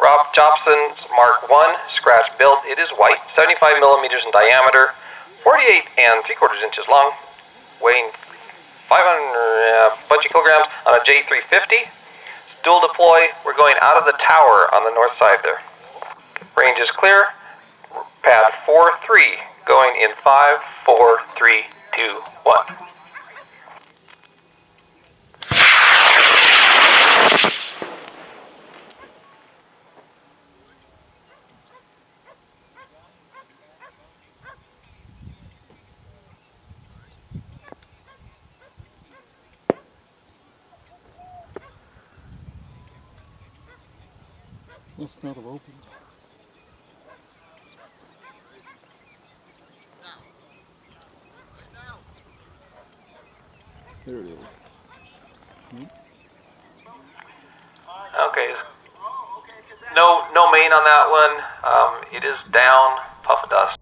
Rob Jobson's Mark 1, scratch built. It is white, 75 millimeters in diameter, 48 and 3/4 inches long, weighing 500 bunch of kilograms on a J350. It's dual deploy. We're going out of the tower on the north side there. Range is clear. Path 4-3, going in 5, 4, 3, 2, 1. Must not have opened. There it is. Okay. No main on that one. It is down, puff of dust.